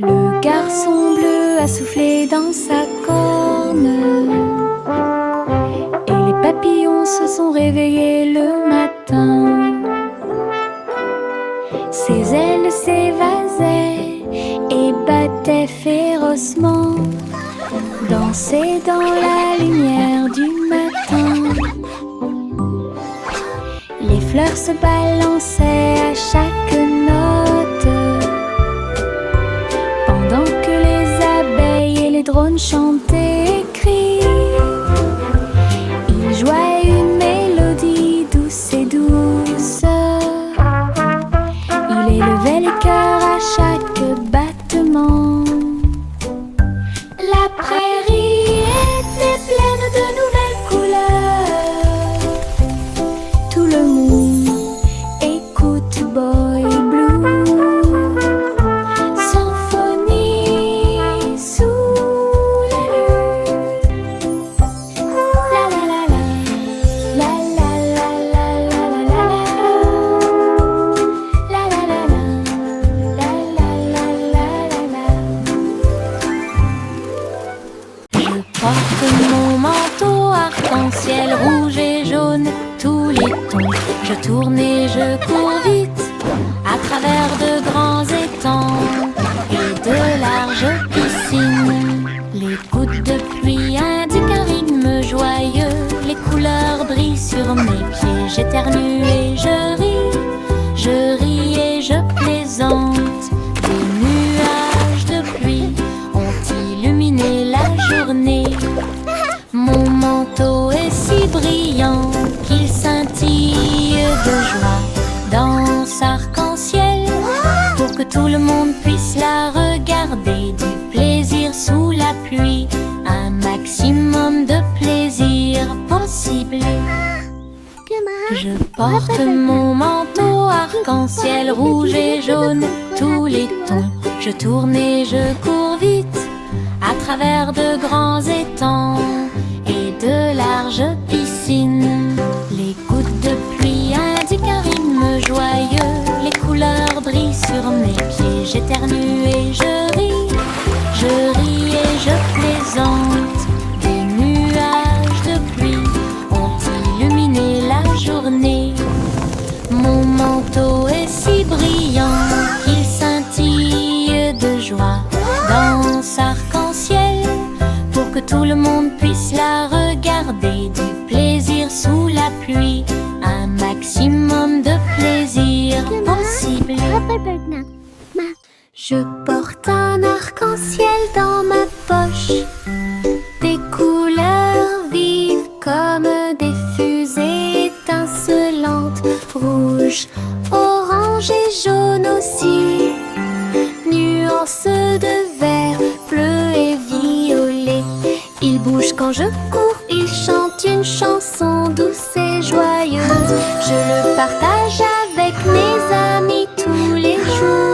Le garçon bleu a soufflé dans sa corne et les papillons se sont réveillés le matin. Ses ailes s'évasaient et battaient férocement, dansaient dans la lumière du matin. Les fleurs se balançaient à chaque note, pendant que les abeilles et les drones chantaient et crient. Ils jouaient une mélodie douce et douce. Il élevait les cœurs à chaque battement. La prairie était pleine de nouvelles couleurs. Tout le monde écoute Boy Blue. Symphonie sous la lune. La la la la, la la la la la la la la la la. Je porte mon manteau arc-en-ciel rouge et jaune, tous les tons. Je tourne et je cours vite à travers de grands étangs et de larges piscines. Les gouttes de pluie indiquent un rythme joyeux. Les couleurs brillent sur mes pieds. J'éternue et je ris et je plaisante. Des nuages de pluie ont illuminé la journée. Mon manteau est si brillant qu'il scintille de joie. Danse arc-en-ciel pour que tout le monde puisse la regarder. Du plaisir sous la pluie, un maximum de plaisir possible. Je porte mon manteau arc-en-ciel rouge et jaune, tous les tons. Je tourne et je cours vite à travers de grands étangs et de larges piscines. Les gouttes de pluie indiquent un rythme joyeux. Les couleurs brillent sur mes pieds. J'éternue et je ris et je plaisante. Des nuages de pluie ont illuminé la journée. Mon manteau est si brillant qu'il scintille de joie. Danse arc-en-ciel pour que tout le monde puisse la regarder. Du plaisir sous la pluie, un maximum de plaisir possible. Je porte un arc-en-ciel dans ma poche, des couleurs vives comme des fusées étincelantes, rouge, orange et jaune aussi, nuances de vert, bleu et violet. Il bouge quand je cours, il chante une chanson douce et joyeuse. Je le partage avec mes amis tous les jours.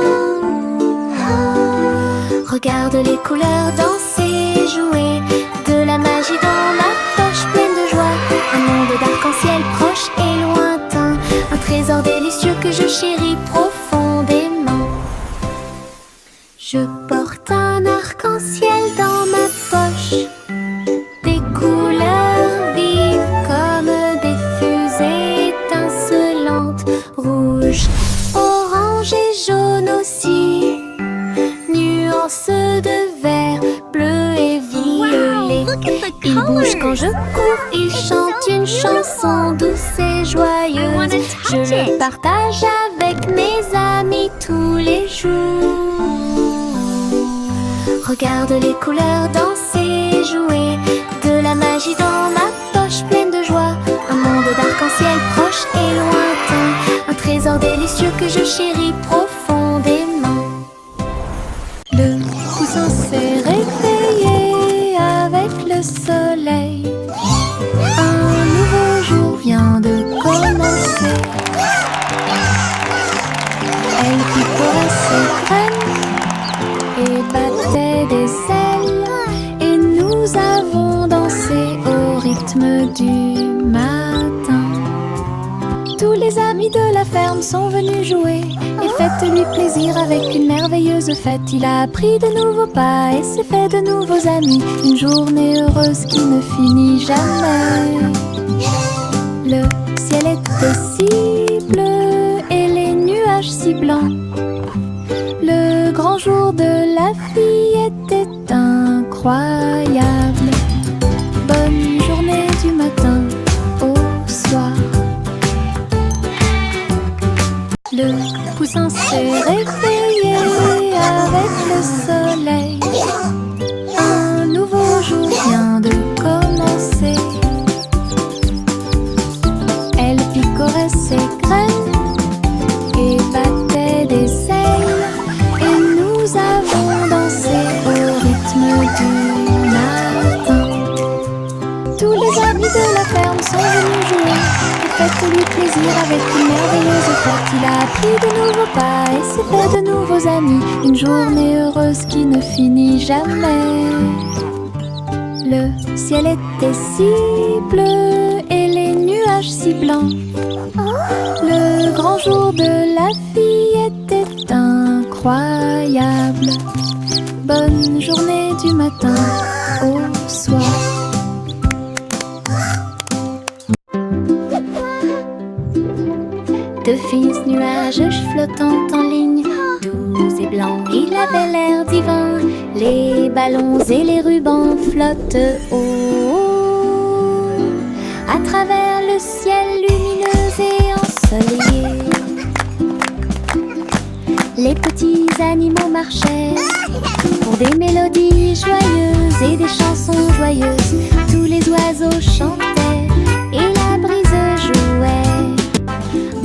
Regarde les couleurs danser, jouer, de la magie dans ma poche pleine de joie. Un monde d'arc-en-ciel proche et lointain, un trésor délicieux que je chéris profondément. Je porte un arc-en-ciel dans ma poche, des couleurs vives comme des fusées étincelantes, rouge, orange et jaune aussi, nuances de vert, bleu et violet. Il bouge quand je cours, il chante une chanson douce et joyeuse. Je le partage avec mes amis tous les jours. Regarde les couleurs danser, jouer, de la magie dans ma poche pleine de joie. Un monde d'arc-en-ciel proche et lointain, un trésor délicieux que je chéris profondément. Le coussin s'est réveillé avec le soleil. Un nouveau jour vient de commencer. Elle picorait ses graines et battait des ailes, et nous avons dansé au rythme du matin. Tous les amis de la ferme sont venus jouer et fêter Faites-lui plaisir avec une merveilleuse fête. Il a appris de nouveaux pas et s'est fait de nouveaux amis. Une journée heureuse qui ne finit jamais. Le ciel était si bleu et les nuages si blancs. Le grand jour de la fille était incroyable. Bonne journée du matin au soir. Le poussin s'est réveillé avec le soleil. Un nouveau jour vient de commencer. Elle picorait ses graines et battait des ailes. Et nous avons dansé au rythme du matin. Tous les amis de la ferme sont venus jouer. Faites-lui plaisir avec une merveilleuse fête. Il a appris de nouveaux pas et s'est fait de nouveaux amis. Une journée heureuse qui ne finit jamais. Le ciel était si bleu et les nuages si blancs. Le grand jour de la fille était incroyable. Bonne journée du matin au soir. De fins nuages flottant en ligne, doux et blancs, il avait l'air divin. Les ballons et les rubans flottent haut à travers le ciel lumineux et ensoleillé. Les petits animaux marchaient pour des mélodies joyeuses et des chansons joyeuses. Tous les oiseaux chantaient et la brise jouait.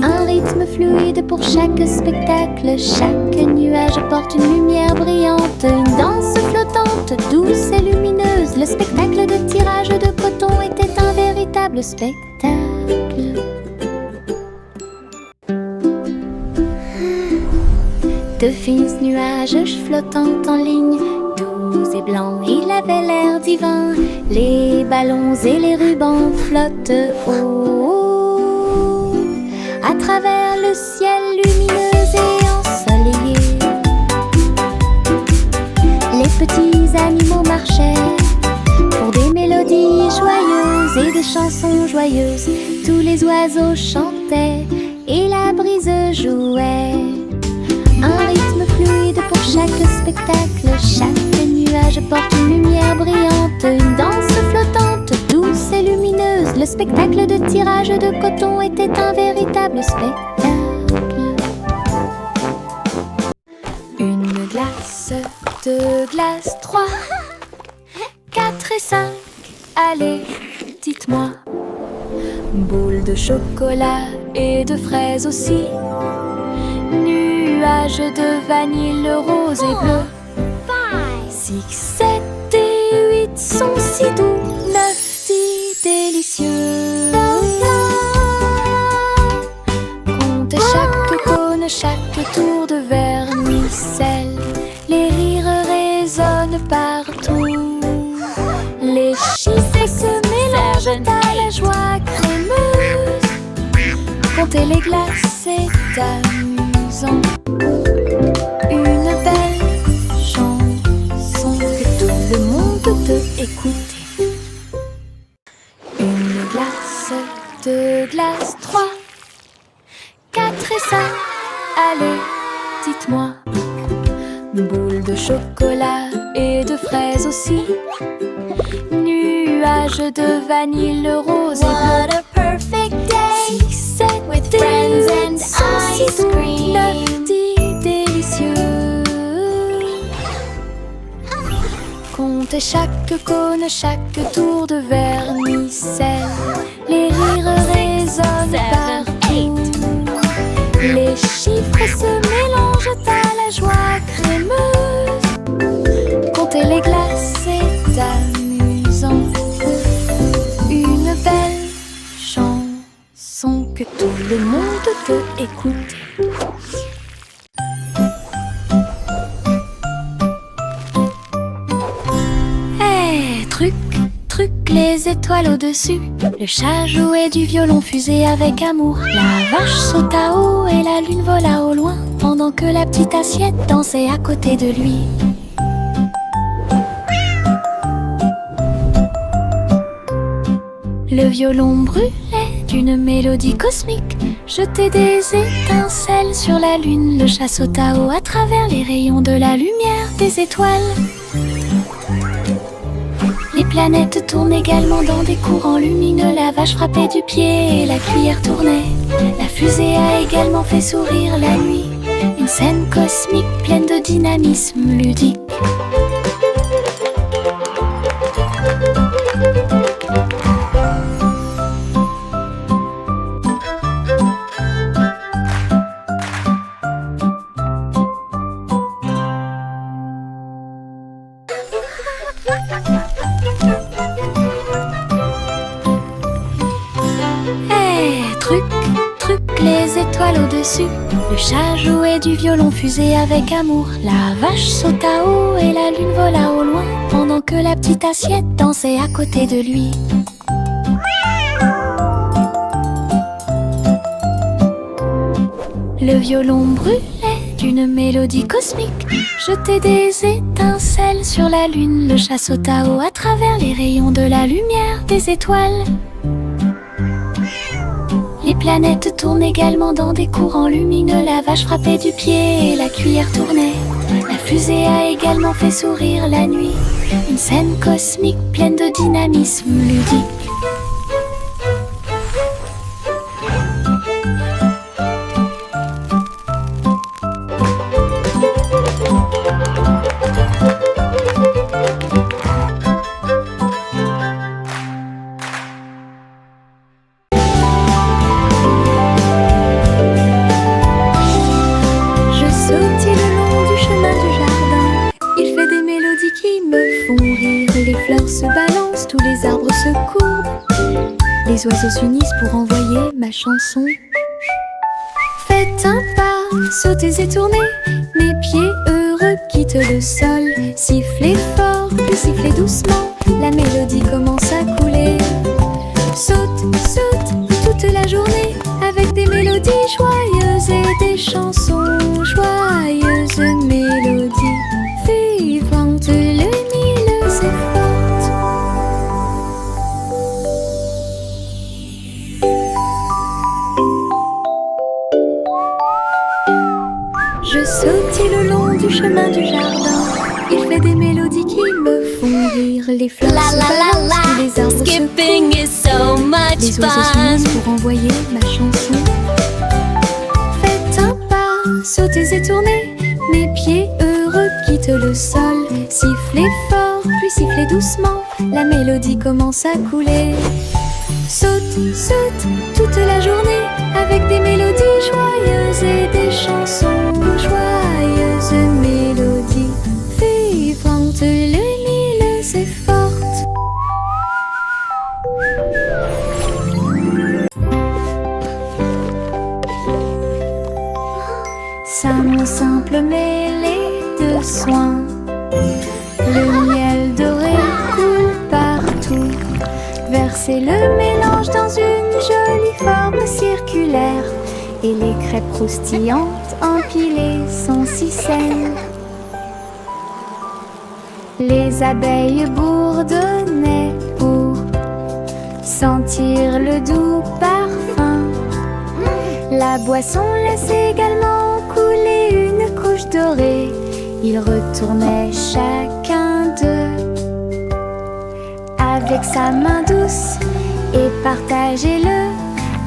Un rythme fluide pour chaque spectacle. Chaque nuage porte une lumière brillante. Une danse flottante, douce et lumineuse. Le spectacle de tirage de coton était un véritable spectacle. De fins nuages flottant en ligne, doux et blancs, il avait l'air divin. Les ballons et les rubans flottent haut à travers le ciel lumineux et ensoleillé. Les petits animaux marchaient pour des mélodies joyeuses et des chansons joyeuses. Tous les oiseaux chantaient et la brise jouait. Un rythme fluide pour chaque spectacle. Chaque nuage porte une lumière brillante. Une danse flottante, douce et lumineuse. Le spectacle de tirage de coton était un véritable spectacle. Une glace, deux glaces, 3, 4 et 5. Allez, dites-moi. Boule de chocolat et de fraises aussi. Nuages de vanille rose et bleu. 6, 7 et 8 sont si doux. 9, 10 délicieux. Comptez chaque cône, chaque tour de vermicelle. Les rires résonnent partout. Les chiffres se mélangent à la joie crémeuse. Comptez les glaces, c'est amusant. Une belle chanson que tout le monde peut écouter. Une glace, deux glaces, 3, 4 et 5. Allez, dites-moi. Boule de chocolat et de fraises aussi. Nuages de vanille rose et bleu. What a perfect day 6, 7 with friends and ice cream. 9, 10 délicieux. Comptez chaque cône, chaque tour de vermicelle. Les rires résonnent 7, partout. Les chiffres se mélangent à la joie crémeuse. Comptez les glaces, c'est amusant. Une belle chanson que tout le monde peut écouter. Hey, truc, truc, les étoiles au-dessus. Le chat jouait du violon fusé avec amour. La vache sauta haut et la lune vola au loin. Pendant pendant que la petite assiette dansait à côté de lui. Le violon brûlait d'une mélodie cosmique, jetait des étincelles sur la lune. Le chat sauta haut à travers les rayons de la lumière des étoiles. Les planètes tournent également dans des courants lumineux. La vache frappait du pied et la cuillère tournait. La fusée a également fait sourire la nuit. Une scène cosmique pleine de dynamisme ludique. Les étoiles au-dessus, le chat jouait du violon fusé avec amour. La vache sauta haut et la lune vola au loin, pendant que la petite assiette dansait à côté de lui. Le violon brûlait d'une mélodie cosmique, jetait des étincelles sur la lune. Le chat sauta haut à travers les rayons de la lumière des étoiles. Les planètes tournent également dans des courants lumineux. La vache frappait du pied et la cuillère tournait. La fusée a également fait sourire la nuit. Une scène cosmique pleine de dynamisme ludique. Les oiseaux s'unissent pour envoyer ma chanson. Faites un pas, sautez et tournez, mes pieds heureux quittent le sol. Sifflez fort, puis sifflez doucement, la mélodie commence à couler. Saute, saute, toute la journée, avec des mélodies joyeuses et des chansons joyeuses. Mélodies vivantes, lumineuses et fortes. Je sautille le long du chemin du jardin. Il fait des mélodies qui me font rire. Les fleurs se balancent, tous les arbres Skipping is so much les oiseaux fun. s'unissent pour envoyer ma chanson. Faites un pas, sautez et tournez, mes pieds heureux quittent le sol. Sifflez fort, puis sifflez doucement, la mélodie commence à couler. Saute, saute, toute la journée, avec des mélodies joyeuses et des chansons joyeuses. Mélodies vivantes, lumineuses et fortes. Ça mon simple mêlée de soins. Le miel doré coule partout. Versez le mélange dans une jolie forme circulaire. Et les crêpes croustillantes empilées sont si saines. Les abeilles bourdonnaient pour sentir le doux parfum. La boisson laisse également couler une couche dorée. Ils retournaient chacun d'eux avec sa main douce et partagez-le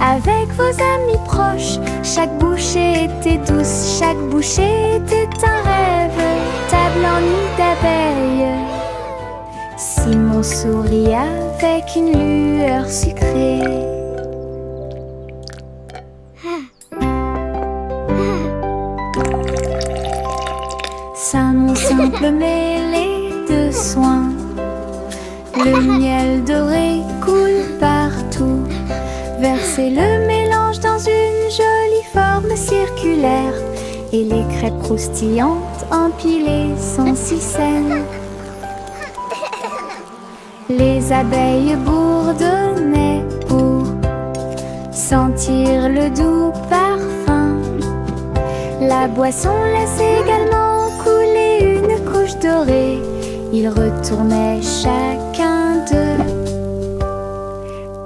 avec vos amis proches. Chaque bouchée était douce, chaque bouchée était un rêve. Table en nid d'abeilles. Simon sourit avec une lueur sucrée. Ça mon simple mêlée de soins. Le miel doré coule partout. Versez le mélange dans une jolie forme circulaire. Et les crêpes croustillantes empilées sont si saines. Les abeilles bourdonnaient pour sentir le doux parfum. La La boisson laisse également couler une couche dorée. Ils retournaient chacun d'eux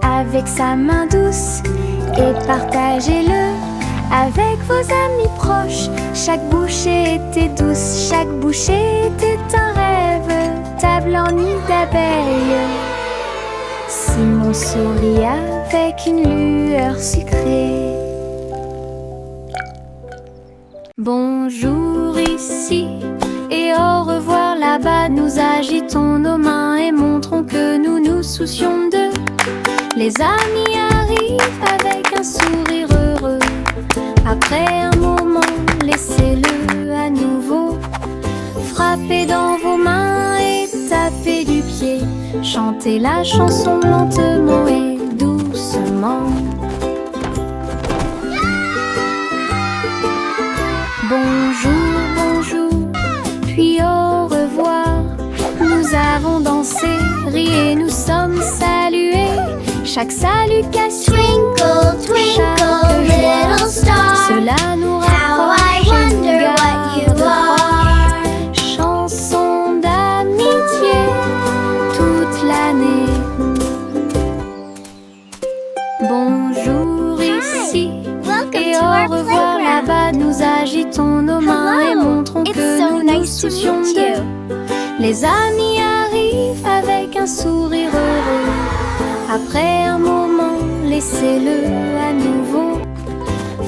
avec sa main douce et partagez-le avec vos amis proches. Chaque bouchée était douce, chaque bouchée était un rêve, table en nid d'abeilles. Simon sourit avec une lueur sucrée. Bonjour ici et au revoir là-bas. Nous agitons nos mains et montrons que nous nous soucions d'eux. Les amis arrivent avec un sourire heureux. Après un moment, laissez-le à nouveau. Frappez dans vos mains et tapez du pied. Chantez la chanson lentement et doucement. Bonjour, bonjour, puis au revoir. Nous avons dansé, ri et nous sommes salués. Chaque salutation, Twinkle, twinkle, little star, cela nous how I rapproche et nous wonder what garde you are. chanson d'amitié toute l'année. Bonjour ici Welcome et to au our revoir playground. là-bas. Nous agitons nos mains et Hello, montrons it's que so nous nous nice to soucions meet d'eux. you. Les amis arrivent avec un sourire heureux. Après un moment, laissez-le à nouveau.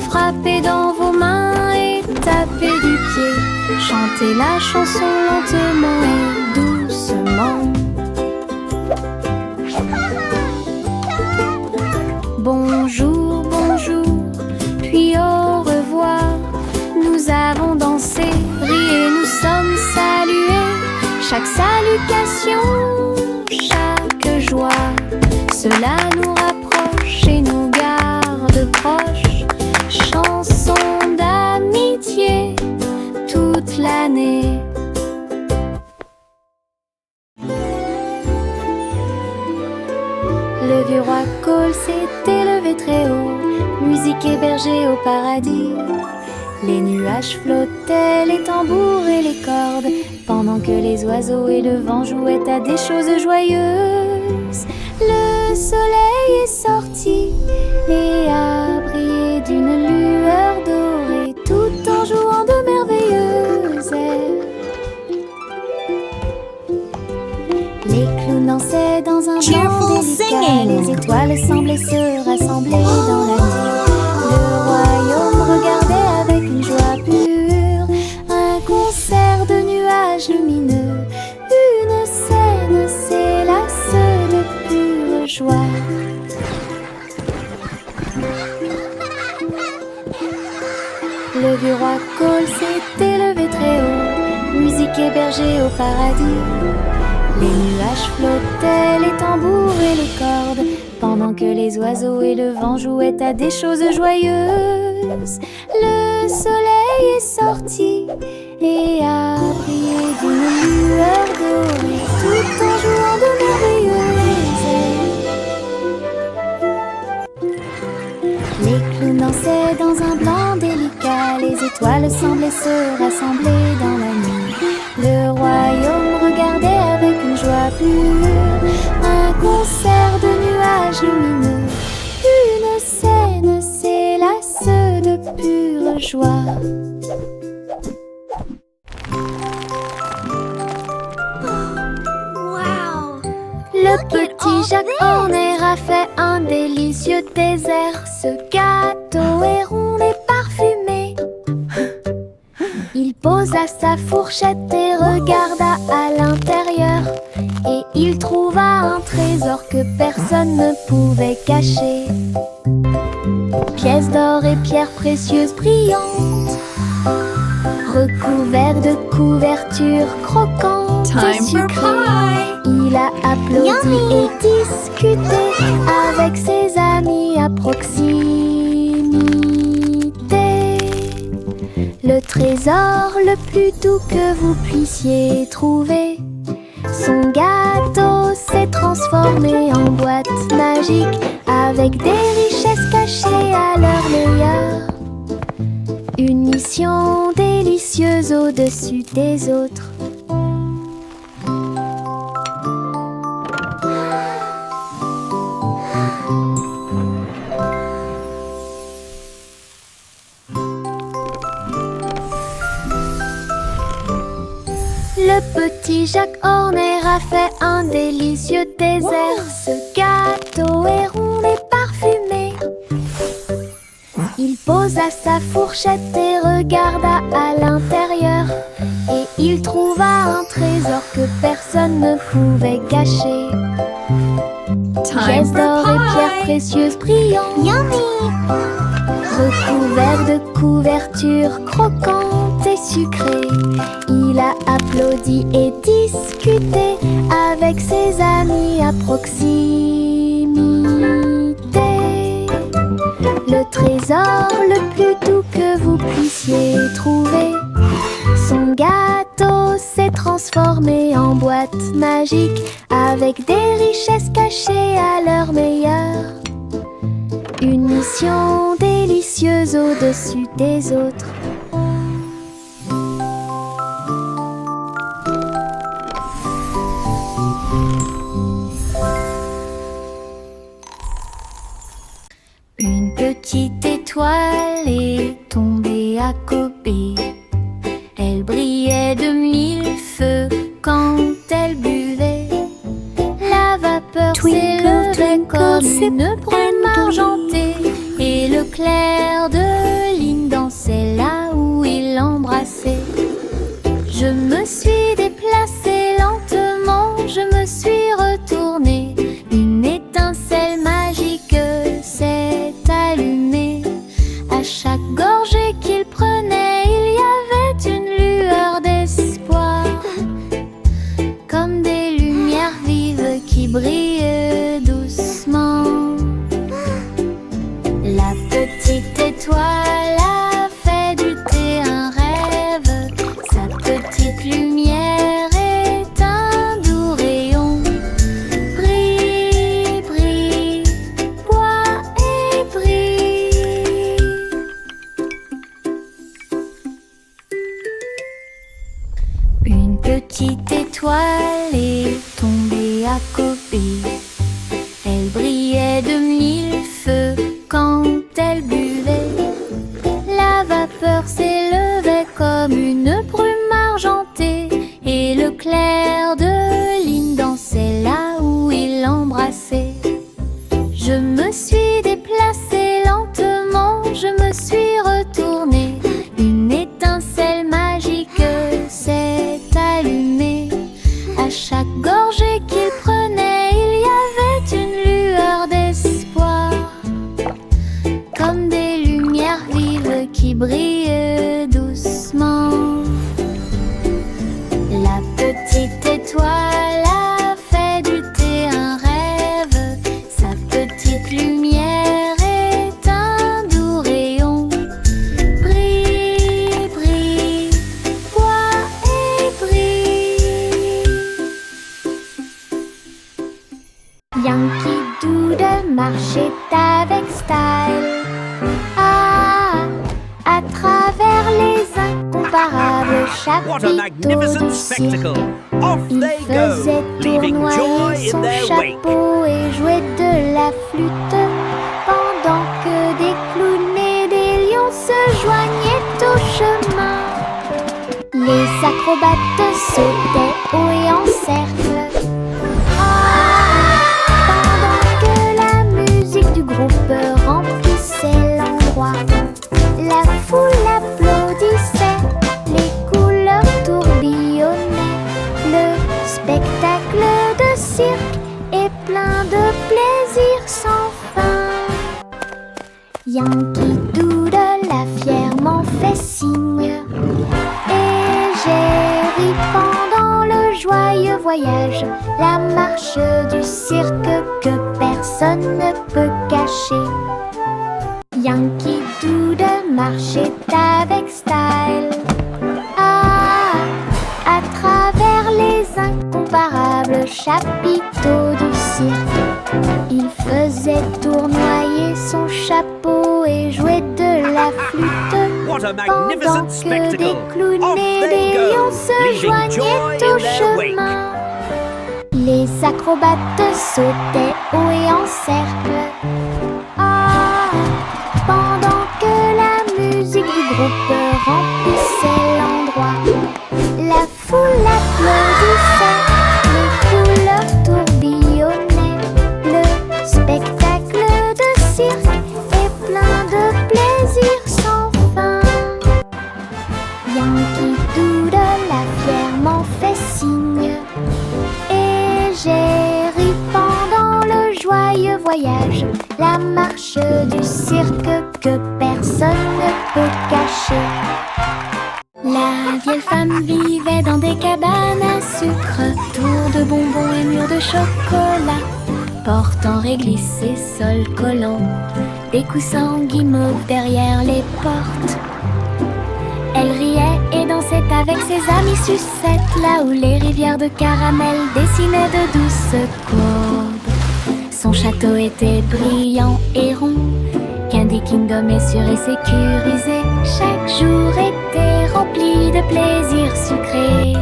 Frappez dans vos mains et tapez du pied. Chantez la chanson lentement et doucement. Bonjour, bonjour, puis au revoir. Nous avons dansé, ri et nous sommes salués. Chaque salutation, chaque joie, cela nous rapproche et nous garde proches. Chanson d'amitié toute l'année. Le vieux roi Cole s'est élevé très haut, musique hébergée au paradis. Les nuages flottaient, les tambours et les cordes, pendant que les oiseaux et le vent jouaient à des choses joyeuses. Le soleil est sorti et a brillé d'une lueur dorée, tout en jouant de merveilleuses airs. Les clowns dansaient dans un Cheerful band délicat, singing. les étoiles semblaient se rassembler dans la nuit. Le royaume regardait avec une joie pure un concert de nuages lumineux. Une scène s'élasse de pure joie. Le vieux roi Cole s'est élevé très haut, musique hébergée au paradis. Les nuages flottaient, les tambours et les cordes, pendant que les oiseaux et le vent jouaient à des choses joyeuses. Le soleil est sorti et a brillé d'une lueur dorée, tout en jouant de merveilleuses airs. Les clowns dansaient dans un blanc délicat, les étoiles semblaient se rassembler dans la nuit. Le royaume regardait avec une joie pure un concert de nuages lumineux. Une scène s'élasse de pure joie. Wow! Le Look at all petit Jacques en air a fait un délicieux dessert. Ce gâteau est rond et parfumé. Il posa sa fourchette et regarda à l'intérieur. Et il trouva un trésor que personne ne pouvait cacher. Pièces d'or et pierres précieuses brillantes, recouvertes de couvertures croquantes et Time for sucrées. pie! Il a applaudi Yummy. et discuté avec ses amis à proximité. Le trésor le plus doux que vous puissiez trouver. Son gâteau s'est transformé en boîte magique avec des richesses cachées à leur meilleur. Une mission délicieuse au-dessus des autres. Le petit Jacques Horner a fait un délicieux dessert. Ce gâteau est rond et parfumé. Il posa sa fourchette et regarda à l'intérieur. Et il trouva un trésor que personne ne pouvait cacher. Pièces d'or et pierres précieuses brillantes. Yummy! Recouvert de couvertures croquantes et sucrées, il a applaudi et discuté avec ses amis à proximité. Le trésor le plus doux que vous puissiez trouver. Son gâteau s'est transformé en boîte magique avec des richesses cachées à leur meilleur. Une mission délicieuse au-dessus des autres. Une petite étoile est tombée à côté. Elle brillait de mille feux quand elle buvait. La vapeur s'élevait comme une brume argentée. Et le clair de lune dansait là où il l'embrassait. Je me suis déplacée lentement, je me suis retournée. Une étincelle magique s'est allumée. À chaque gorgée qu'il prenait, il y avait une lueur d'espoir. Comme des lumières vives qui brillent doucement. La petite étoile a fait du thé un rêve. Sa petite lumière est un doux rayon. Brille, brille, bois et brille. Une petite étoile est tombée à côté. Elle brillait de mille feux quand elle buvait. La vapeur s'élevait comme une brume argentée. Et le clair de lune dansait là où il l'embrassait. Je me suis déplacée lentement, je me suis retournée. Une étincelle magique s'est allumée. À chaque gorgée qu'il prenait, il y avait une lueur d'espoir. Comme des lumières vives qui brillent doucement. La petite étoile a fait du thé un rêve. Sa petite lumière est un doux rayon. Brille, brille, bois et brille. Yankee Doodle marchait avec style. À travers les incomparables What a chapiteaux magnificent du cirque. spectacle! Off Il they faisait go, leaving joy tournoyer in son their wake. chapeau et jouait de la flûte, pendant que des clowns et des lions se joignaient au chemin. Les acrobates sautaient haut et en cercle. Pendant que la musique du groupe remplissait l'endroit, la foule applaudissait, les couleurs tourbillonnaient. Le spectacle de cirque est plein de plaisir sans fin. Yankee Doodle a fièrement fait signe, et j'ai ri pendant le joyeux voyage, la marche du cirque que personne ne peut cacher. Yankee Doodle marchait avec style. À travers les incomparables chapiteaux du cirque, il faisait tournoyer son chapeau et jouait de la flûte, What What a pendant magnificent que spectacle! des clowns Off et they des go, lions se leaving joignaient joy au in their wake. chemin. Les acrobates sautaient haut et en cercle. Ah, pendant que la musique du groupe remplissait l'endroit, la foule applaudissait, les couleurs tourbillonnaient. Le spectacle de cirque est plein de plaisir sans fin. Yankee Doodle a fièrement fait signe, et j'ai ri pendant le joyeux voyage, la marche du cirque que personne ne peut cacher. La vieille femme vivait dans des cabanes à sucre, tours de bonbons et murs de chocolat, portant réglisse et sol collant, des coussins en guimauve derrière les portes. Elle riait et dansait avec ses amis sucettes, là où les rivières de caramel dessinaient de douces courbes. Son château était brillant et rond, Candy Kingdom est sûr et sécurisé. Chaque jour était rempli de plaisirs sucrés,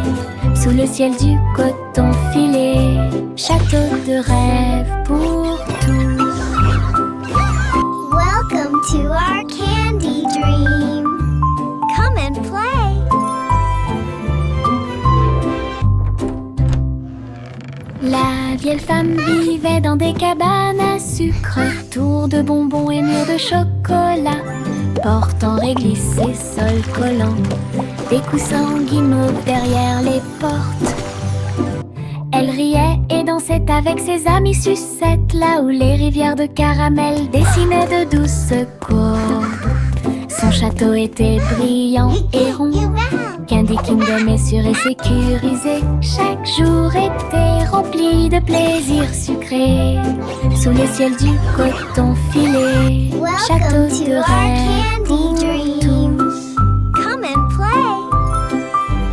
sous le ciel du coton filé, château de rêve pour tous. Welcome to our candy dream. Come and play. La vieille femme vivait dans des cabanes à sucre, tours de bonbons et murs de chocolat, portant réglisse et sol collant, des coussins en guimauve derrière les portes. Elle riait et dansait avec ses amis sucettes, là où les rivières de caramel dessinaient de douces courbes. Son château était brillant et rond, Candy Kingdom est sûr et sécurisé. Chaque jour était rempli de plaisirs sucrés, sous le ciel du coton filé, château Welcome to de our rêve pour candy dreams. tous. Come and play.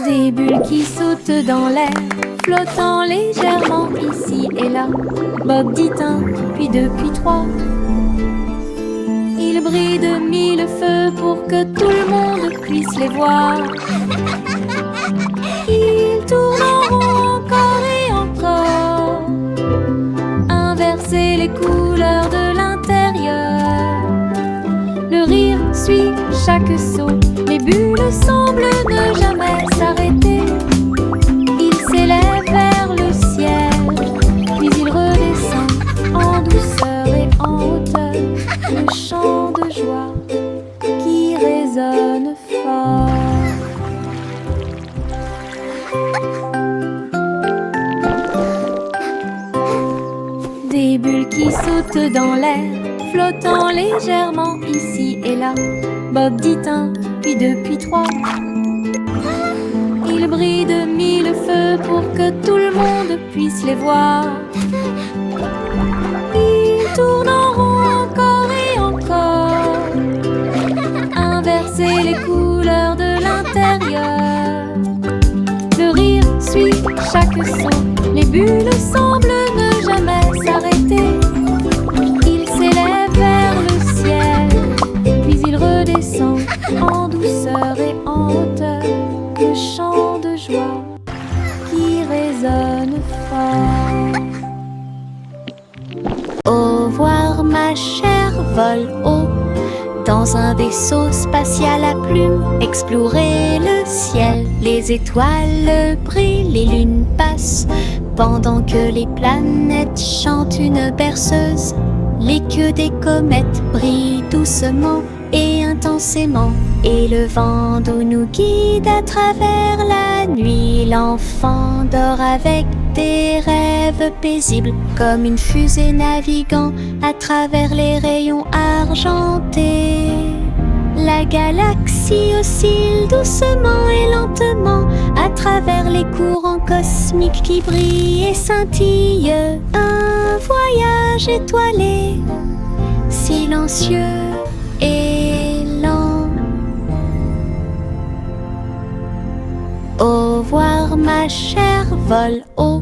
Des bulles qui sautent dans l'air, flottant légèrement ici et là. Bob dit un, puis deux, puis trois. Ils brillent de mille feux pour que tout le monde puisse les voir. Ils tournent en rond encore et encore, inverser les couleurs de l'intérieur. Le rire suit chaque saut, les bulles semblent ne jamais s'arrêter. Ils s'élèvent vers le ciel, puis ils redescendent en douceur et en hauteur. Le chant de joie qui résonne fort. Des bulles qui sautent dans l'air, flottant légèrement ici et là. Bob dit un, puis deux, puis trois. Ils brillent de mille feux pour que tout le monde puisse les voir. Ils tournent en rond encore et encore, inverser les couleurs de l'intérieur. Le rire suit chaque son, les bulles semblent ne jamais s'arrêter. Ils s'élèvent vers le ciel, puis ils redescendent en douceur et en hauteur. Le chant de joie qui résonne fort. Au revoir ma chère, vole haut dans un vaisseau spatial à plumes. Explorer le ciel, les étoiles brillent, les lunes passent, pendant que les planètes chantent une berceuse. Les queues des comètes brillent doucement et intensément, et le vent d'eau nous guide à travers la nuit. L'enfant dort avec des rêves paisibles, comme une fusée naviguant à travers les rayons argentés. La galaxie oscille doucement et lentement à travers les courants cosmiques qui brillent et scintillent. Un voyage étoilé, silencieux et lent. Au revoir ma chère, vole haut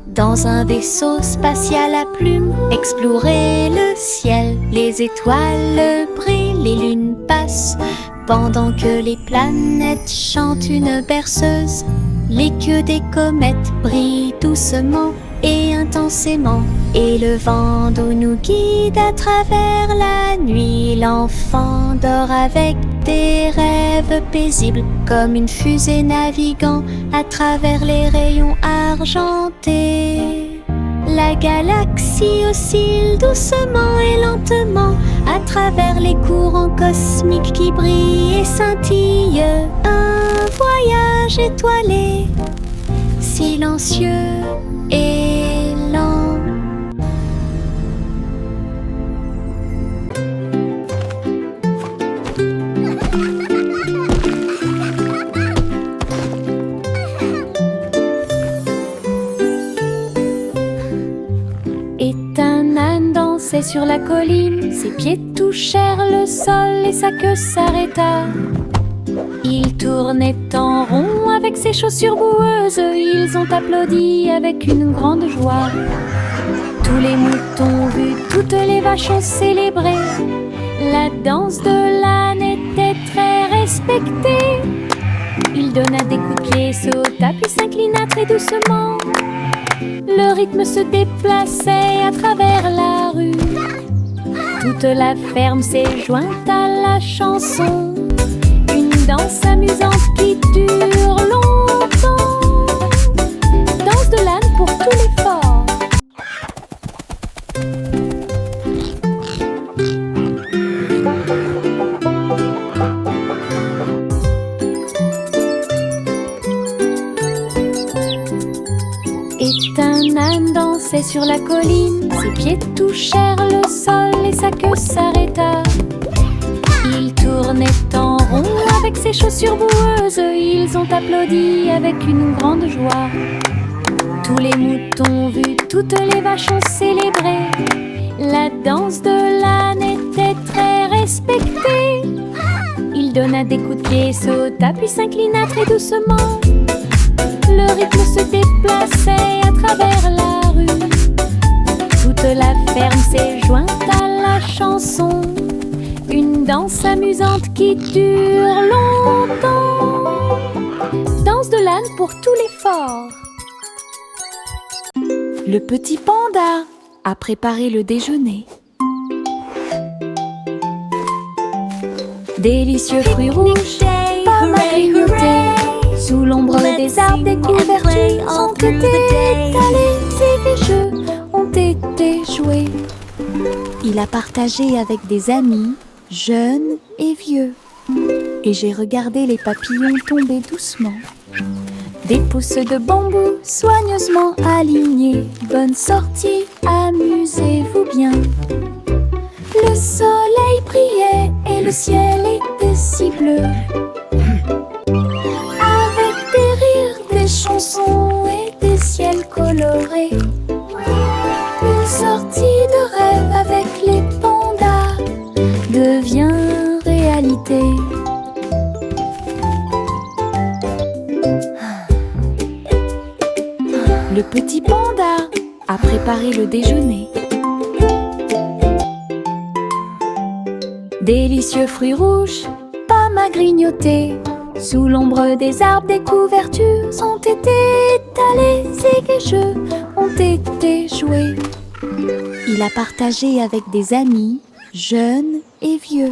dans un vaisseau spatial à plumes. Explorer le ciel, les étoiles brillent, les lunes passent pendant que les planètes chantent une berceuse. Les queues des comètes brillent doucement et intensément, et le vent d'eau nous guide à travers la nuit. L'enfant dort avec des rêves paisibles, comme une fusée naviguant à travers les rayons argentés. La galaxie oscille doucement et lentement à travers les courants cosmiques qui brillent et scintillent. Un voyage étoilé, silencieux et lent. Et un âne dansait sur la colline, ses pieds touchèrent le sol et sa queue s'arrêta. Il tournait en rond avec ses chaussures boueuses, ils ont applaudi avec une grande joie. Tous les moutons ont vu, toutes les vaches ont célébré. La danse de l'âne était très respectée. Il donna des coups de pied, sauta puis s'inclina très doucement. Le rythme se déplaçait à travers la rue. Toute la ferme s'est jointe à la chanson. Une danse amusante qui dure longtemps. Danse de l'âne pour tous les forts. Et un âne dansait sur la colline, ses pieds touchèrent le sol et sa queue s'arrêta. Il tournait en rond avec ses chaussures boueuses, ils ont applaudi avec une grande joie. Tous les moutons ont vu, toutes les vaches ont célébré. La danse de l'âne était très respectée. Il donna des coups de pied, sauta puis s'inclina très doucement. Le rythme se déplaçait à travers la rue. Toute la ferme s'est jointe à la chanson. Une danse amusante qui dure longtemps. Danse de l'âne pour tous les forts. Le petit panda a préparé le déjeuner. Délicieux fruits rouges, pommes à grignoter. Sous l'ombre des arbres, des couvertures ont été étalées et des jeux ont été joués. Il a partagé avec des amis, jeunes et vieux. Et j'ai regardé les papillons tomber doucement. Des pousses de bambou soigneusement alignées. Bonne sortie, amusez-vous bien. Le soleil brillait et le ciel était si bleu. Avec des rires, des chansons et des ciels colorés. Une sortie de rêve avec les pandas devient réalité. Le petit panda a préparé le déjeuner. Délicieux fruits rouges, pommes à grignoter. Sous l'ombre des arbres, des couvertures ont été étalées et des jeux ont été joués. Il a partagé avec des amis, jeunes et vieux.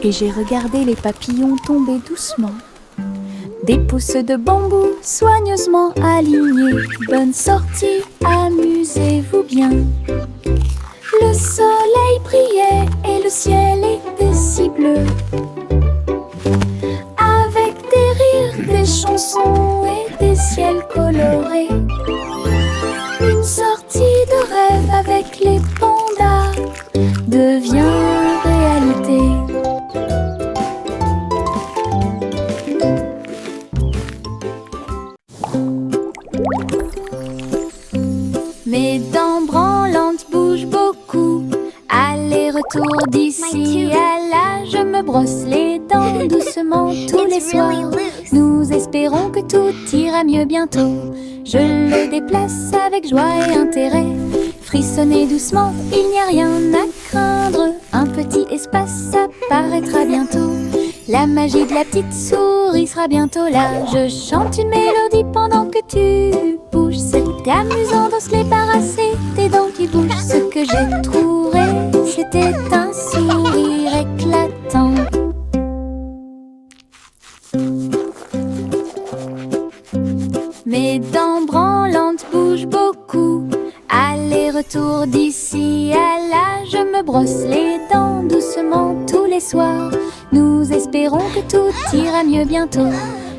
Et j'ai regardé les papillons tomber doucement. Des pousses de bambou soigneusement alignées. Bonne sortie, amusez-vous bien. Le soleil brillait et le ciel était si bleu. Avec des rires, des chansons et des ciels colorés. Une sortie de rêve avec les pandas devient réalité. Mes dents branlantes bougent beaucoup. retour d'ici à là, je me brosse les dents doucement tous les soirs. Nous espérons que tout ira mieux bientôt. Je le déplace avec joie et intérêt. Frissonnez doucement, il n'y a rien à craindre. Un petit espace apparaîtra bientôt. La magie de la petite souris sera bientôt là. Je chante une mélodie pendant que tu bouges. C'est amusant de se débarrasser des dents qui bougent. Ce que j'ai trouvé, c'était un sourire éclatant. Mes dents branlantes bougent beaucoup. Aller-retour d'ici à là, je me brosse les dents doucement tous les soirs. Nous espérons que tout ira mieux bientôt.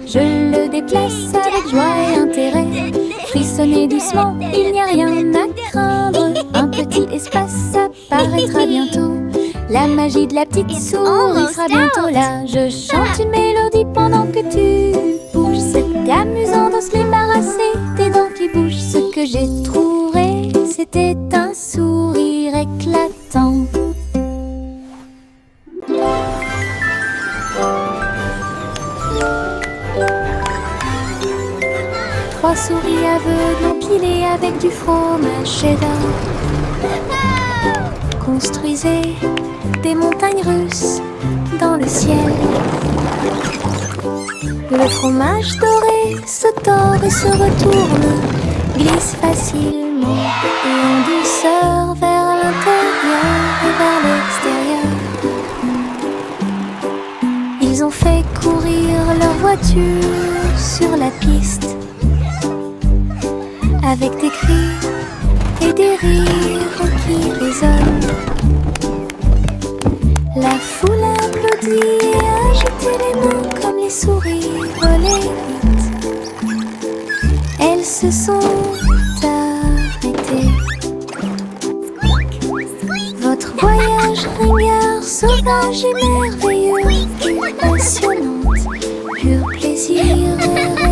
Je le déplace avec joie et intérêt. Frissonnez doucement, il n'y a rien à craindre. Un petit espace apparaîtra bientôt. La magie de la petite souris sera bientôt là. Je chante une mélodie pendant que tu bouges. C'est amusant de se débarrasser des dents qui bougent. Ce que j'ai trouvé, c'était un sourire éclatant. Trois souris aveugles empilées avec du fromage cheddar construisaient des montagnes russes dans le ciel. Le fromage doré se tord et se retourne, glisse facilement et en douceur vers l'intérieur et vers l'extérieur. Ils ont fait courir leur voiture sur la piste avec des cris et des rires qui résonnent. La foule applaudit et agitait les mains comme les souris volaient vite. Elles se sont arrêtées. Votre voyage ringard, sauvage et merveilleux et passionnante, pur plaisir et